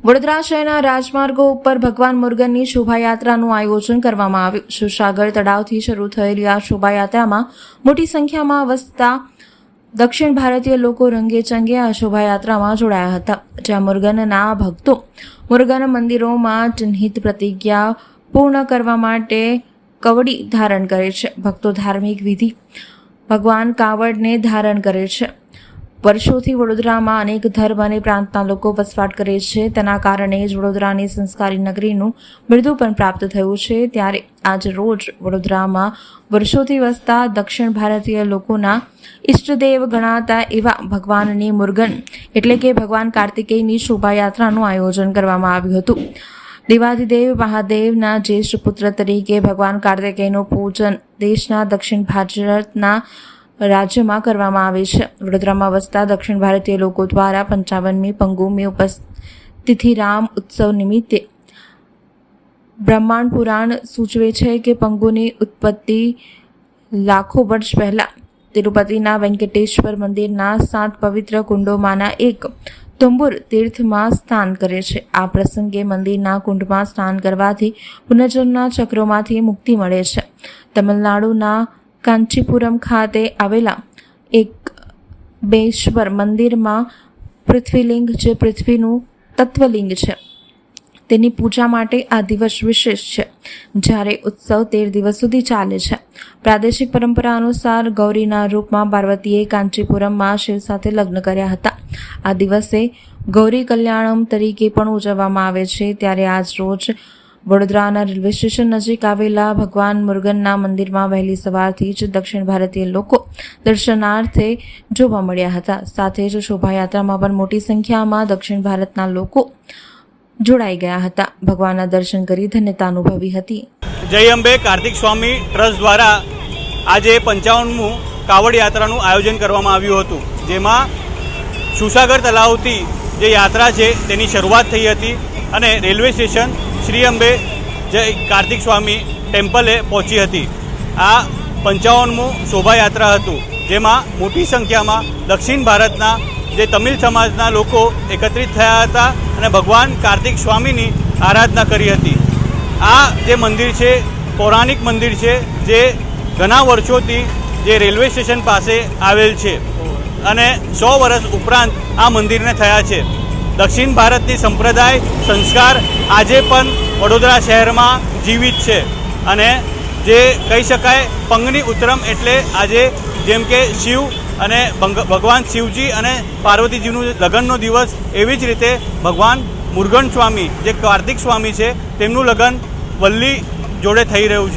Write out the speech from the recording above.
વડોદરા શહેરના રાજમાર્ગો ઉપર ભગવાન મુર્ગનની શોભાયાત્રાનું આયોજન કરવામાં આવ્યું। સુસાગર તળાવથી શરૂ થયેલી આ શોભાયાત્રામાં મોટી સંખ્યામાં વસતા દક્ષિણ ભારતીય લોકો રંગેચંગે આ શોભાયાત્રામાં જોડાયા હતા, જ્યાં મુર્ગનના ભક્તો મુર્ગન મંદિરોમાં ચિહ્નિત પ્રતિજ્ઞા પૂર્ણ કરવા માટે કવડી ધારણ કરે છે। ભક્તો ધાર્મિક વિધિ ભગવાન કાવડને ધારણ કરે છે। વર્ષોથી વડોદરામાં અનેક ધર્મ અને પ્રાંતના લોકો વસવાટ કરે છે, તેના કારણે જ વડોદરાની સંસ્કારી નગરીનું બિરુદ પણ પ્રાપ્ત થયું છે। ત્યારે આજ રોજ વડોદરામાં વર્ષોથી વસતા દક્ષિણ ભારતીય લોકોના ઈષ્ટદેવ ગણાતા એવા ભગવાનની મુર્ગન એટલે કે ભગવાન કાર્તિકેયની શોભાયાત્રાનું આયોજન કરવામાં આવ્યું હતું। દેવાધિદેવ મહાદેવના જ્યેષ્ઠ પુત્ર તરીકે ભગવાન કાર્તિકેયનું પૂજન દેશના દક્ષિણ ભારતના રાજ્યમાં કરવામાં આવે છે। વડોદરામાં વસતા દક્ષિણ ભારતીય લોકો દ્વારા 55મી પંગુમી ઉપસ્થિતિ રામ ઉત્સવ નિમિત્તે બ્રહ્માંડ પુરાણ સૂચવે છે કે પંગુની ઉત્પત્તિ લાખો વર્ષ પહેલા તિરુપતિના વેંકટેશ્વર મંદિરના 7 પવિત્ર કુંડોમાંના એક તુંબુર તીર્થમાં સ્નાન કરે છે। આ પ્રસંગે મંદિરના કુંડમાં સ્નાન કરવાથી પુનર્જન્મના ચક્રોમાંથી મુક્તિ મળે છે। તમિલનાડુના કાંચીપુરમ ખાતે આવેલા એક બેશ્વર મંદિરમાં પૃથ્વીલિંગ જે પૃથ્વીનું તત્વલિંગ છે તેની પૂજા માટે આ દિવસ વિશેષ છે, જ્યારે ઉત્સવ 13 દિવસ સુધી ચાલે છે। પ્રાદેશિક પરંપરા અનુસાર ગૌરીના રૂપમાં પાર્વતીએ કાંચીપુરમમાં શિવ સાથે લગ્ન કર્યા હતા। આ દિવસે ગૌરી કલ્યાણમ તરીકે પણ ઉજવવામાં આવે છે। ત્યારે આજ રોજ વડોદરાના રેલવે સ્ટેશન નજીક આવેલા ભગવાન મુર્ગનના મંદિરમાં વહેલી સવારથી જ દક્ષિણ ભારતીય લોકો દર્શનાર્થે જોવા મળ્યા હતા। સાથે જ શોભાયાત્રામાં પણ મોટી સંખ્યામાં દક્ષિણ ભારતના લોકો જોડાઈ ગયા હતા। ભગવાનના દર્શન કરી ધન્યતા અનુભવી હતી। જય અંબે કાર્તિક સ્વામી ટ્રસ્ટ દ્વારા આજે 55મું કાવડ યાત્રાનું આયોજન કરવામાં આવ્યું હતું, જેમાં સુસાગર તળાવથી જે યાત્રા છે તેની શરૂઆત થઈ હતી અને રેલવે સ્ટેશન શ્રી અંબે જય કાર્તિક સ્વામી ટેમ્પલે પહોંચી હતી। આ 55મું શોભાયાત્રા હતું, જેમાં મોટી સંખ્યામાં દક્ષિણ ભારતના જે તમિલ સમાજના લોકો એકત્રિત થયા હતા અને ભગવાન કાર્તિક સ્વામીની આરાધના કરી હતી। આ જે મંદિર છે પૌરાણિક મંદિર છે, જે ઘણા વર્ષોથી જે રેલવે સ્ટેશન પાસે આવેલ છે અને 100 વર્ષ ઉપરાંત આ મંદિરને થયા છે। દક્ષિણ ભારતની સંપ્રદાય સંસ્કાર આજે પણ વડોદરા શહેરમાં જીવિત છે અને જે કહી શકાય પંગની ઉત્તરમ એટલે આજે જેમ કે શિવ અને ભગવાન શિવજી અને પાર્વતીજીનું લગ્નનો દિવસ, એવી જ રીતે ભગવાન મુર્ગન સ્વામી જે કાર્તિક સ્વામી છે તેમનું લગ્ન વલ્લી જોડે થઈ રહ્યું છે।